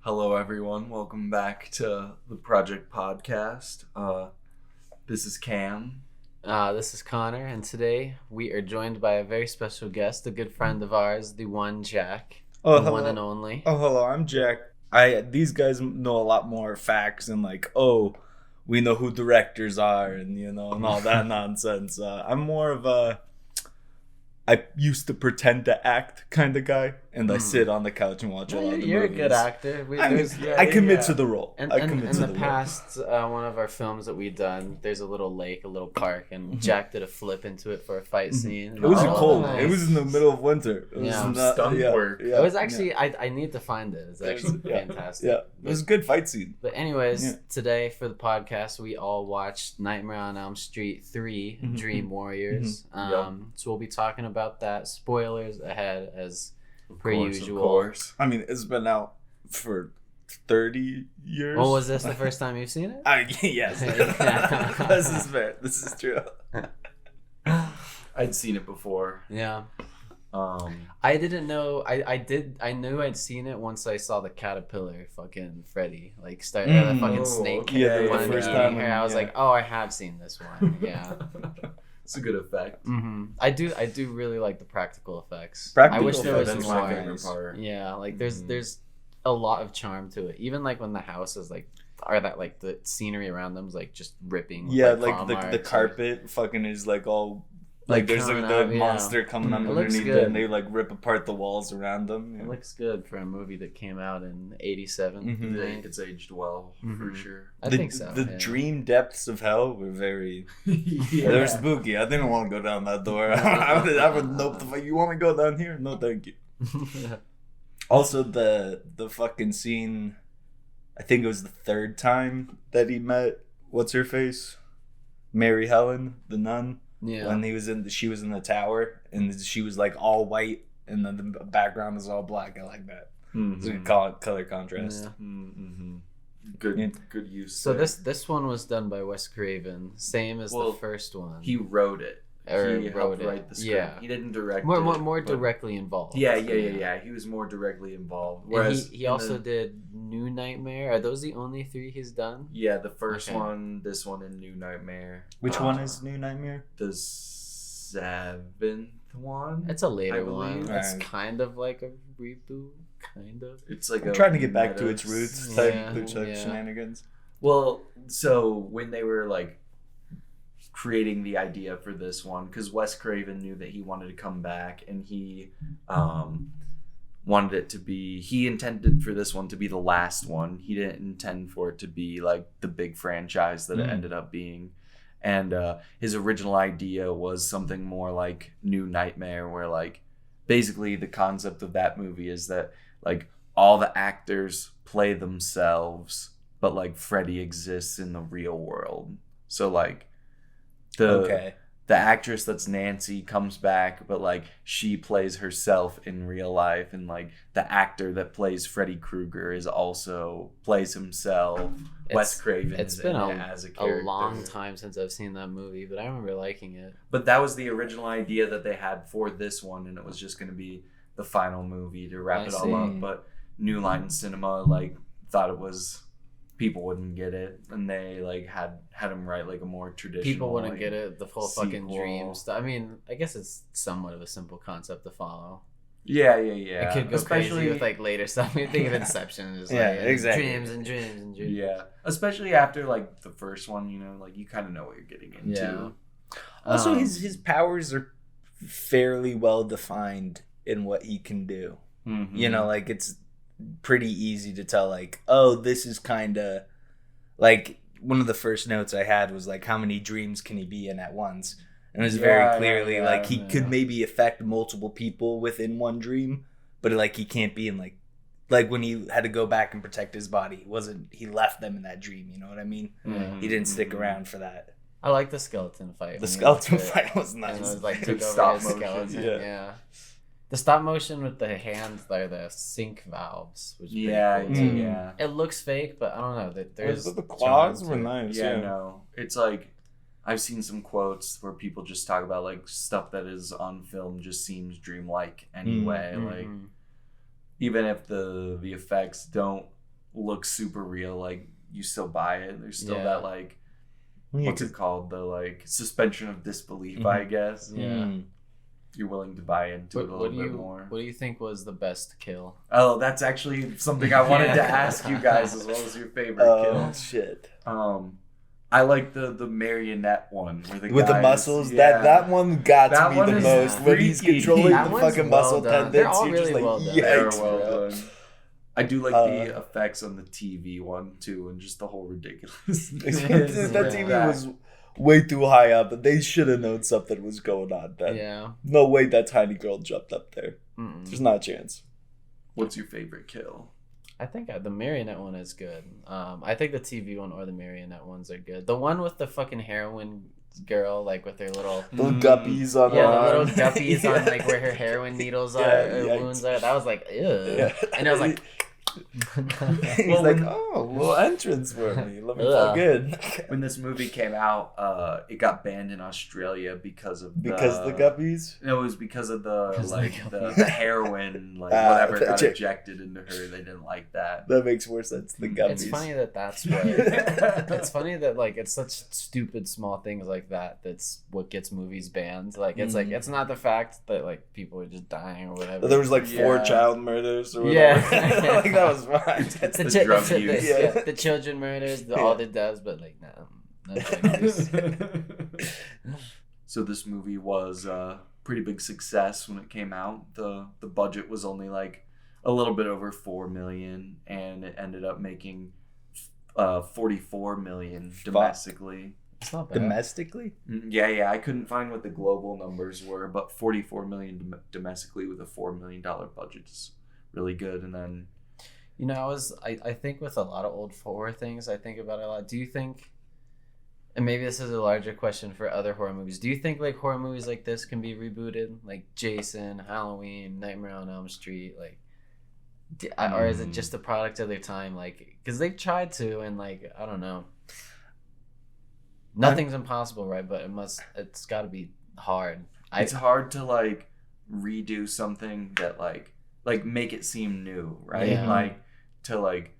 Hello, everyone. Welcome back to the Project Podcast. This is Cam. This is Connor, and today we are joined by a very special guest, a good friend of ours, the one Jack. Oh, the one and only. Oh, hello, I'm Jack. These guys know a lot more facts and we know who directors are and all that nonsense. I'm more of I used to pretend to act kind of guy, and I sit on the couch and watch a lot of the You're movies. a good actor. I commit to the role. In the past, one of our films that we've done, there's a little lake, a little park, and Jack did a flip into it for a fight scene. It was cold. Nice. It was in the middle of winter. It was stunt work. Yeah, it was actually, I need to find it. It's actually fantastic. Yeah, it was a good fight scene. But anyways, today for the podcast, we all watched Nightmare on Elm Street 3, Dream Warriors. So we'll be talking about that. Spoilers ahead as per usual. Of course. I mean, it's been out for 30 years. Well, was this the first time you've seen it? Yes. This is fair. This is true. I'd seen it before. Yeah. I didn't know. I knew I'd seen it once I saw the caterpillar fucking Freddy start the fucking snake. Okay. Yeah, the the first time. I was like, oh, I have seen this one. Yeah. It's a good effect. I do really like the practical effects. Practical I wish there was that's more. my favorite part. Yeah, there's a lot of charm to it. Even when the house is the scenery around them is just ripping. With, the carpet fucking is all. There's the monster coming underneath it, and they rip apart the walls around them. It looks good for a movie that came out in '87. I think it's aged well for sure. I think so. The dream depths of hell were very. They're spooky. I didn't want to go down that door. I would nope. You want me to go down here? No, thank you. Also, the fucking scene. I think it was the third time that he met what's her face, Mary Helen, the nun. Yeah. When she was in the tower and she was all white and then the background is all black. I like that. It's a good color contrast. Yeah. Good use. So this one was done by Wes Craven, same as the first one. He wrote it. He helped write the script. Yeah. He didn't direct more directly involved. Yeah. He was more directly involved. Whereas he also did New Nightmare. Are those the only three he's done? Yeah, the first one, this one, and New Nightmare. Which one is New Nightmare? The seventh one. It's a later one. Right. It's kind of like a reboot. Kind of. It's I'm trying to get back to its roots type shenanigans. Well, so when they were creating the idea for this one, because Wes Craven knew that he wanted to come back, and he wanted it to be, he intended for this one to be the last one. He didn't intend for it to be the big franchise that it ended up being. And his original idea was something more like New Nightmare, where basically the concept of that movie is that all the actors play themselves, but Freddy exists in the real world. So the actress that's Nancy comes back, but she plays herself in real life, and the actor that plays Freddy Krueger also plays himself. Wes Craven. It's been as a character. A long time since I've seen that movie, but I remember liking it. But that was the original idea that they had for this one, and it was just going to be the final movie to wrap it all up. But New Line Cinema thought it was. People wouldn't get it, and they had him write a more traditional. People wouldn't get it. The full fucking sequel. dream stuff. I mean, I guess it's somewhat of a simple concept to follow. Yeah. It could go crazy with later stuff. You think of Inception, just exactly. dreams and dreams and dreams. Yeah, especially after the first one, you kind of know what you're getting into. Yeah. Also, his powers are fairly well defined in what he can do. Mm-hmm. It's pretty easy to tell oh, this is kind of one of the first notes I had was how many dreams can he be in at once, and it was very clearly he could maybe affect multiple people within one dream, but he can't be in when he had to go back and protect his body, he left them in that dream, you know what I mean? He didn't stick around for that. I like the skeleton fight. The skeleton fight was nice. And it was took over stop his motion, skeleton. yeah. The stop motion with the hands, the sync valves, was pretty cool too. Yeah. It looks fake, but I don't know. There's the claws were charm to nice. Yeah, no. It's I've seen some quotes where people just talk about stuff that is on film just seems dreamlike anyway. Mm-hmm. Even if the effects don't looks super real, like you still buy it. There's still that like what's it called? The like suspension of disbelief, I guess. Yeah. You're willing to buy into it a little bit more. What do you think was the best kill? Oh, that's actually something I wanted to ask you guys as well as your favorite kill. Oh shit. I like the marionette one where the with guys, the muscles. That one got that to be the most when he's controlling that the fucking muscle done. tendons. They're all You're really just like, well done. They're yikes, well bro. done. I do like the effects on the TV one too, and just the whole ridiculous. That TV was way too high up, and they should have known something was going on. Then no way that tiny girl jumped up there. There's not a chance. What's your favorite kill? I think the marionette one is good. I think the TV one or the marionette ones are good. The one with the fucking heroin girl, like with her little guppies on the little guppies on like where her heroin needles are, or wounds are. That was like, ew. And I was like. He's like, oh, little entrance for me. Let me feel good. When this movie came out, it got banned in Australia because of the guppies. No, it was because of the heroin, like whatever got injected into her. They didn't like that. That makes more sense. The guppies. It's funny that's what. It's funny that like it's such stupid small things like that. That's what gets movies banned. Like it's like it's not the fact that like people are just dying or whatever. There was like 4 child murders or whatever. Like that was fine. The drug use. The children murders, all it does, but like no. So this movie was a pretty big success when it came out. The budget was only like a little bit over $4 million, and it ended up making $44 million domestically. It's not bad. Domestically? Yeah. I couldn't find what the global numbers were, but $44 million domestically with a $4 million budget is really good. And then. You know, I think with a lot of old horror things, I think about it a lot. Do you think, and maybe this is a larger question for other horror movies, do you think like horror movies like this can be rebooted? Like Jason, Halloween, Nightmare on Elm Street, like, or is it just a product of their time? Like, because they've tried to, and like, I don't know. Nothing's impossible, right? But it's got to be hard. It's hard to like redo something that like make it seem new, right? Yeah. Like to like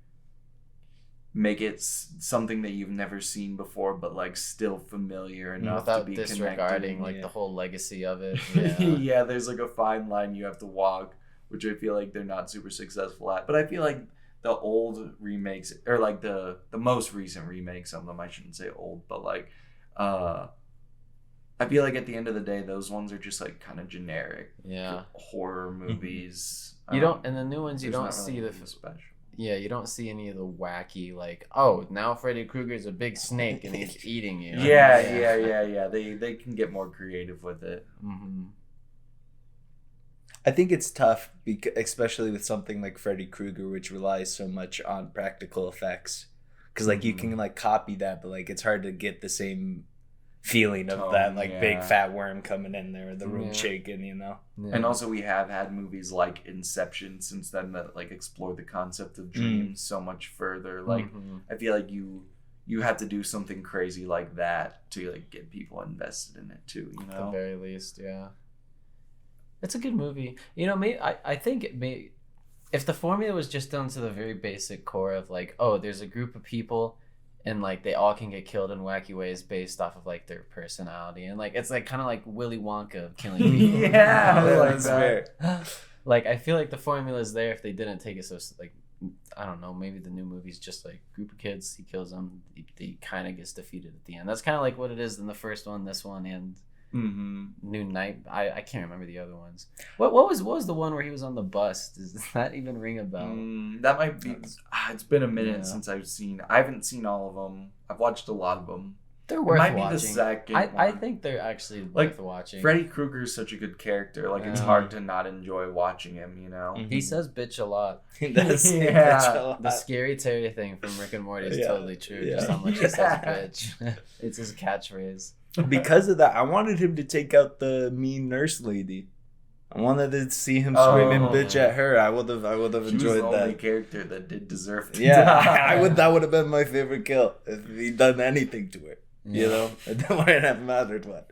make it something that you've never seen before, but like still familiar enough without to be disregarding connected. Like the whole legacy of it. Yeah, there's like a fine line you have to walk, which I feel like they're not super successful at. But I feel like the old remakes, or like the most recent remakes of them, I shouldn't say old, but like I feel like at the end of the day, those ones are just like kind of generic horror movies. You don't, and the new ones you don't see the special. Yeah, you don't see any of the wacky like, oh, now Freddy Krueger's a big snake and he's eating you. Yeah. They can get more creative with it. I think it's tough, especially with something like Freddy Krueger, which relies so much on practical effects. Because like you can like copy that, but like it's hard to get the same feeling of that like big fat worm coming in there, the room shaking, you know. And also we have had movies like Inception since then that like explore the concept of dreams so much further. Like I feel like you have to do something crazy like that to like get people invested in it too, you know. At the very least, yeah. It's a good movie. You know, I think it may, if the formula was just done to the very basic core of like, oh, there's a group of people and like they all can get killed in wacky ways based off of like their personality, and like it's like kind of like Willy Wonka of killing people. That's fair. Like I feel like the formula is there if they didn't take it so like, I don't know, maybe the new movie's just like group of kids, he kills them, he kind of gets defeated at the end. That's kind of like what it is in the first one, this one, and New Night. I can't remember the other ones. What was the one where he was on the bus? Does that even ring a bell? That might be. It's been a minute since I haven't seen all of them. I've watched a lot of them. They're worth watching. Be the second I think they're actually worth watching. Freddy Krueger is such a good character. Like it's hard to not enjoy watching him. You know, he says "bitch" a lot. He does. Bitch a lot. The scary Terry thing from Rick and Morty is totally true. Just how much he says "bitch." It's his catchphrase. Because of that, I wanted him to take out the mean nurse lady. I wanted to see him screaming "bitch" at her. I would have enjoyed that. She was the only character that did deserve to die. That would have been my favorite kill if he'd done anything to her. You know, it wouldn't have mattered what.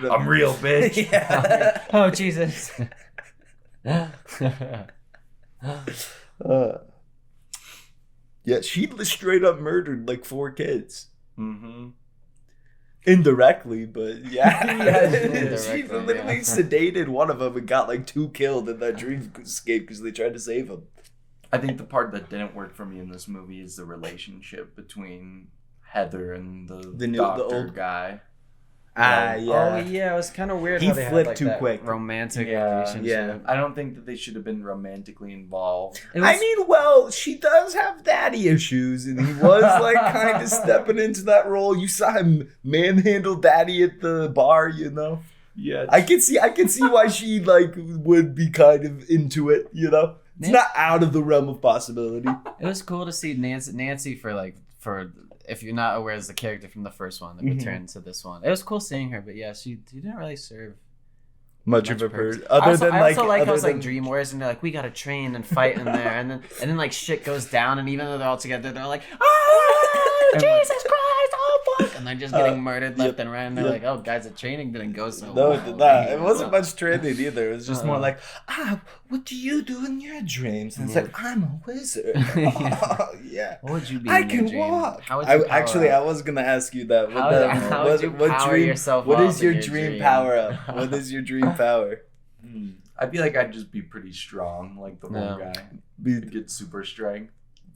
I'm real, bitch. Oh Jesus. Yeah, she straight up murdered like 4 kids. Mm-hmm. Indirectly, but yeah. Indirectly, She literally sedated one of them and got like 2 killed in that dreamscape because they tried to save him. I think the part that didn't work for me in this movie is the relationship between Heather and the old guy. Yeah. Oh yeah, it was kind of weird. He how they flipped had, like, too that quick. Romantic Yeah. relationship. Yeah. I don't think that they should have been romantically involved. I mean, well, she does have daddy issues, and he was like kind of stepping into that role. You saw him manhandle daddy at the bar, you know. Yeah, I can see why she like would be kind of into it, you know. It's not out of the realm of possibility. It was cool to see Nancy for if you're not aware as the character from the first one that returned to this one. It was cool seeing her, but yeah, she didn't really serve much of a purpose. person. I also like how it's like Dream Warriors and they're like, we gotta train and fight in there, and then like shit goes down, and even though they're all together, they're like, oh Jesus Christ, oh fuck, and they're just getting murdered left and right, and they're like, oh guys, the training didn't go so well. No, it did not. It wasn't much training either. It was just more like, what do you do in your dreams? And it's like, I'm a wizard. Yeah. What would you be? I in your can dream? walk. How would you I was gonna ask you that. How would you power yourself what up is in your dream power up? What is your dream power? I feel like I'd just be pretty strong, like the one guy. Get super strength.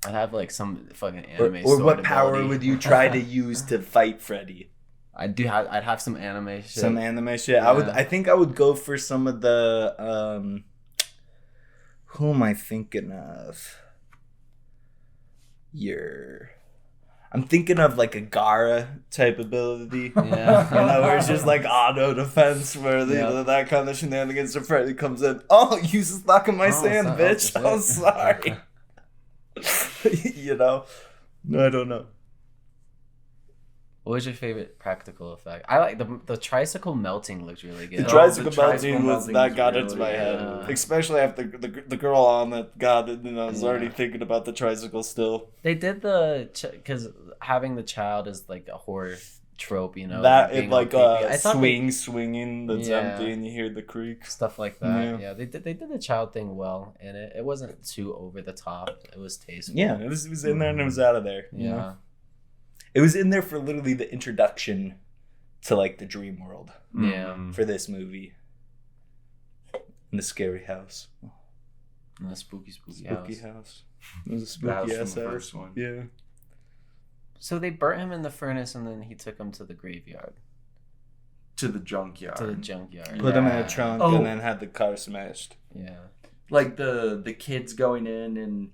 I'd have like some fucking anime. Or what power ability. would you try to use to fight Freddy? I'd have some anime shit. Some anime shit. Yeah. I think I would go for some of the who am I thinking of? I'm thinking of like a Gara type ability. Yeah. You know, where it's just like auto defense where that kind of shenanigans so Freddy comes in. Oh, you stuck in my sand, bitch. I'm sorry. You know? No, I don't know. What was your favorite practical effect? I like the tricycle melting looked really good. The tricycle melting melting got really into my head. good. Especially after the girl on it got it, and I was already thinking about the tricycle still. They did because having the child is like a horror trope, you know. That being it like all creepy. swinging that's empty and you hear the creak. Stuff like that. Yeah, they did the child thing well, and it wasn't too over the top. It was tasteful. Yeah, it was in there and it was out of there. Yeah. You know? It was in there for literally the introduction to like the dream world. Yeah. For this movie. In the scary house. The spooky house. It was a spooky ass house. First one. Yeah. So they burnt him in the furnace, and then he took him to the graveyard. To the junkyard. Put him in a trunk and then had the car smashed. Yeah. Like the kids going in and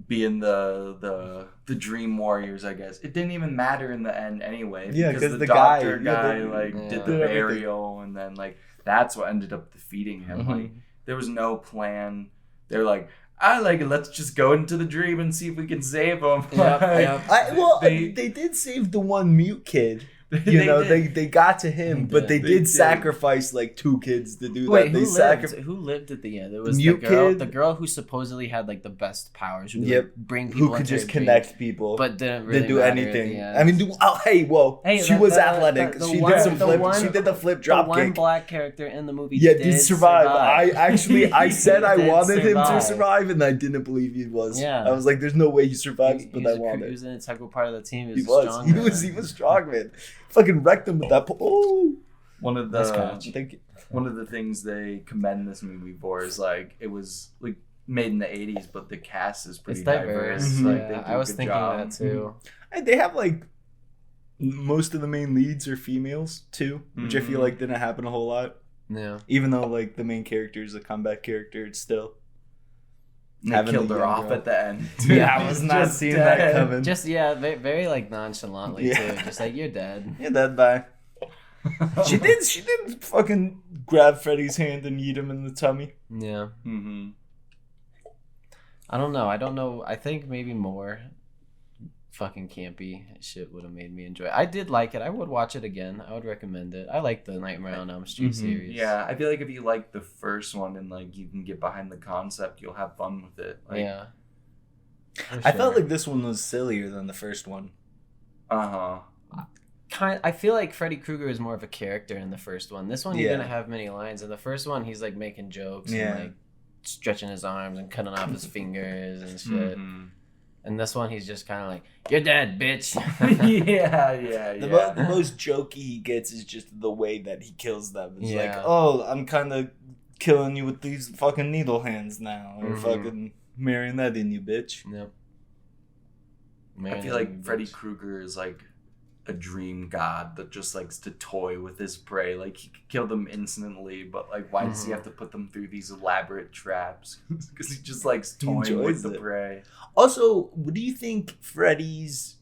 being the dream warriors, I guess. It didn't even matter in the end anyway. Yeah, because the doctor guy did did the burial, and then like that's what ended up defeating him. Mm-hmm. Like there was no plan. They're like, let's just go into the dream and see if we can save him. They did save the one mute kid. They got to him, but they did sacrifice like 2 kids to do that. Who lived at the end? It was the girl who supposedly had like the best powers. Who could bring people who could just dream, connect people, but didn't really do anything. I mean, she was athletic. She did some flip. She did the flip drop kick. The one black character in the movie, did survive. I said I wanted him to survive, and I didn't believe he was. Yeah, I was like, "There's no way he survives," but I wanted. He was an integral part of the team. He was strong, man. Fucking wrecked him with that. One of the things they commend this movie for is like it was like made in the 80s, but the cast is pretty diverse. Mm-hmm. Like, I was thinking that too. And they have like most of the main leads are females too, which I feel like didn't happen a whole lot. Yeah. Even though like the main character is a comeback character, it's still. They killed her off at the end. Yeah, I was not seeing that coming. Just very like nonchalantly too. Just like you're dead. You're dead. Bye. She did fucking grab Freddy's hand and eat him in the tummy. Yeah. Mm-hmm. I don't know. I think maybe more fucking campy shit would have made me enjoy it. I did like it. I would watch it again. I would recommend it. I like the Nightmare on Elm Street series. Yeah, I feel like if you like the first one and like you can get behind the concept, you'll have fun with it. Like, yeah. I felt like this one was sillier than the first one. I feel like Freddy Krueger is more of a character in the first one. This one he didn't have many lines. In the first one he's like making jokes and like stretching his arms and cutting off his fingers and shit. Mm-hmm. And this one, he's just kind of like, "You're dead, bitch." yeah. The most jokey he gets is just the way that he kills them. It's like, oh, I'm kind of killing you with these fucking needle hands now. Or fucking marionetting you, bitch. Yep. I feel like Freddy Krueger is like a dream god that just likes to toy with his prey. Like, he could kill them instantly, but like, why does he have to put them through these elaborate traps? Because he just likes toying with the prey. Also, what do you think Freddy's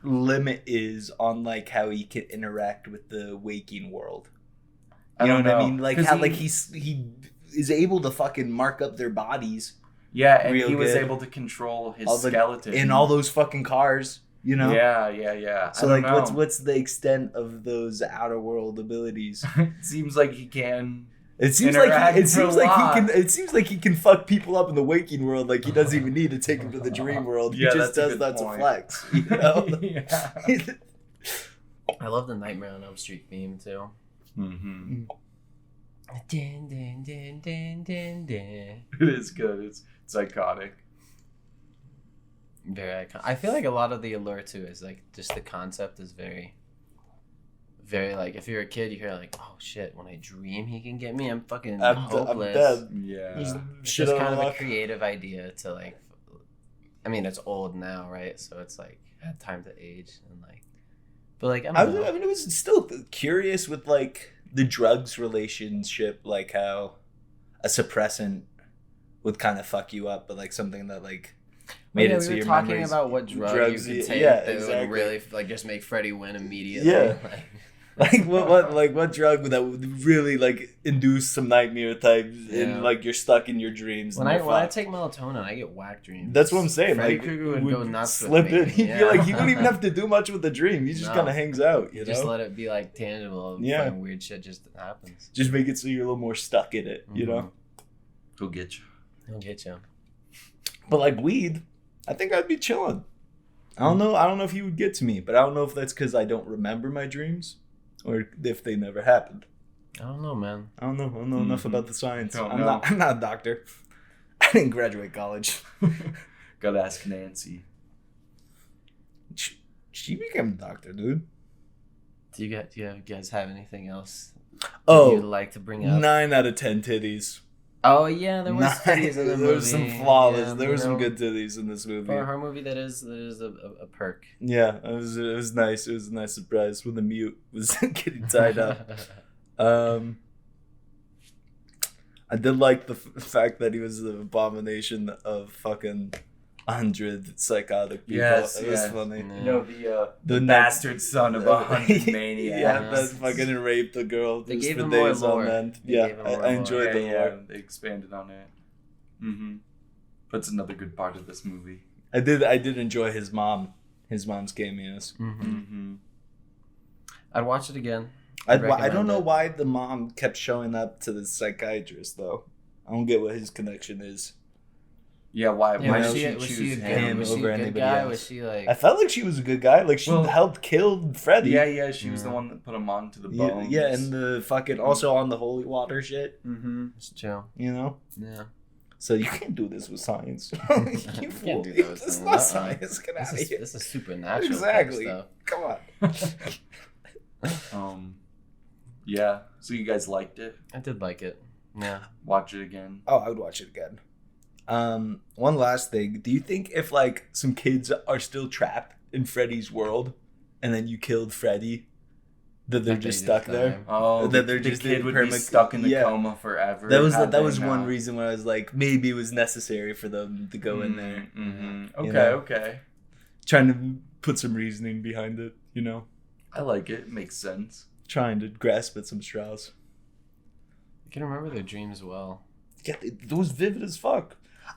limit is on like how he can interact with the waking world? You know what I mean? Like how he is able to fucking mark up their bodies. Yeah, and he was able to control his skeleton in all those fucking cars. You know? Yeah. So like, what's the extent of those outer world abilities? It seems like he can. It seems like he can fuck people up in the waking world. Like, he doesn't even need to take them to the dream world. He just does that to flex. You know? I love the Nightmare on Elm Street theme too. Mm-hmm. Din, din, din, din, din, din. It is good. It's iconic. Very iconic. I feel like a lot of the allure too is like just the concept is very, very like, if you're a kid, you hear like, oh shit, when I dream he can get me, I'm fucking hopeless. I'm dead. Yeah. It's just kind of a creative idea to like, I mean, it's old now, right? So it's like had time to age and like, but like I don't know. I mean, it was still curious with like the drugs relationship, like how a suppressant would kind of fuck you up, but like something that like made it so your memories. We were talking about what drugs you could take that would really like just make Freddy win immediately. Yeah. Like what drug that would really like induce some nightmare types and like you're stuck in your dreams. When I take melatonin, I get whack dreams. That's what I'm saying. Freddy like, Krueger would go nuts. Slip with me. in. You're like, you don't even have to do much with the dream. He just kind of hangs out. You just know? let it be like tangible. And weird shit just happens. Just make it so you're a little more stuck in it. You know? He'll get you. He'll get you. But like weed, I think I'd be chilling. I don't know if he would get to me, but I don't know if that's because I don't remember my dreams or if they never happened. I don't know, man. I don't know enough about the science. I'm not a doctor. I didn't graduate college. Gotta ask Nancy. She became a doctor, dude. Do you guys have anything else you'd like to bring up? 9 out of 10 titties. Oh yeah, there was titties in the movie. There was some flawless. Yeah, there were some good titties in this movie. For a horror movie, that is a perk. Yeah, it was nice. It was a nice surprise when the mute was getting tied up. I did like the fact that he was the abomination of fucking 100 psychotic people. Yes, it was funny. Yeah. You know, the bastard son of 100 maniacs. Yeah, that fucking raped the girl. They gave him more lore. I enjoyed the lore. Yeah, they expanded on it. Mm-hmm. That's another good part of this movie. I did enjoy his mom's cameos. Mm-hmm. I'd watch it again. I don't know why the mom kept showing up to the psychiatrist though. I don't get what his connection is. Yeah, why was she choose him over anybody else? Was she like? I felt like she was a good guy. Like she helped kill Freddy. Yeah, she was the one that put him onto the bones. Yeah, and the fucking also on the holy water shit. Mm-hmm. It's chill. You know. Yeah. So you can't do this with science. You can't do that with It's not science. Get out of here. This is supernatural. Exactly. Stuff. Come on. Yeah. So you guys liked it? I did like it. Yeah. Watch it again. Oh, I would watch it again. One last thing. Do you think if like some kids are still trapped in Freddy's world and then you killed Freddy, that they're just stuck there? Oh, that they're the kid would be stuck in the coma forever. That was one reason where I was like, maybe it was necessary for them to go in there. Mm-hmm. Okay. Trying to put some reasoning behind it, you know? I like it. It makes sense. Trying to grasp at some straws. You can remember their dreams well. Yeah, it was vivid as fuck.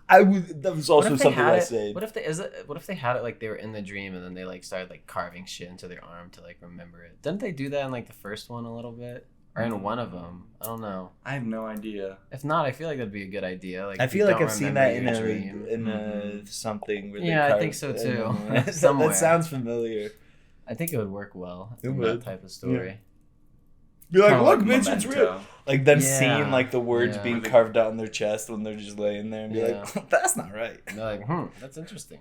That was also something I said. What if they had it like they were in the dream and then they like started like carving shit into their arm to like remember it? Didn't they do that in like the first one a little bit, or in one of them? I don't know. I have no idea. If not, I feel like that'd be a good idea. Like I feel like I've seen that in a something. Where I think so too. That sounds familiar. I think it would work well in that type of story. Yeah. You're like, look, bitch, Memento. it's real. Like them seeing like the words being carved out on their chest when they're just laying there and be like, that's not right. And they're like, that's interesting.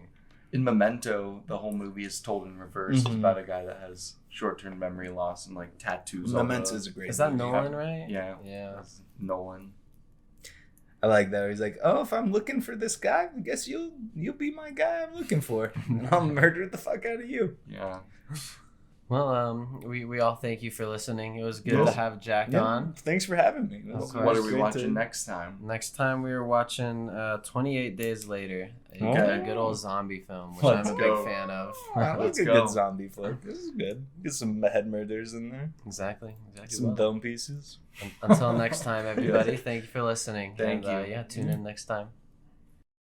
in Memento, the whole movie is told in reverse. It's about a guy that has short-term memory loss and like tattoos. Memento is a great. Is that movie. Nolan, right? Yeah. Yeah. Nolan. I like that. He's like, oh, if I'm looking for this guy, I guess you'll be my guy I'm looking for, and I'll murder the fuck out of you. Yeah. Well, we all thank you for listening. It was good to have Jack on. Thanks for having me. What are we watching next time? Next time we are watching 28 Days Later, a good old zombie film, which Let's I'm a go. big fan of. I like a go. good zombie flick. This is good. Get some head murders in there. Exactly. Some dome pieces. Until next time, everybody. Thank you for listening. Thank you. Yeah, tune in next time.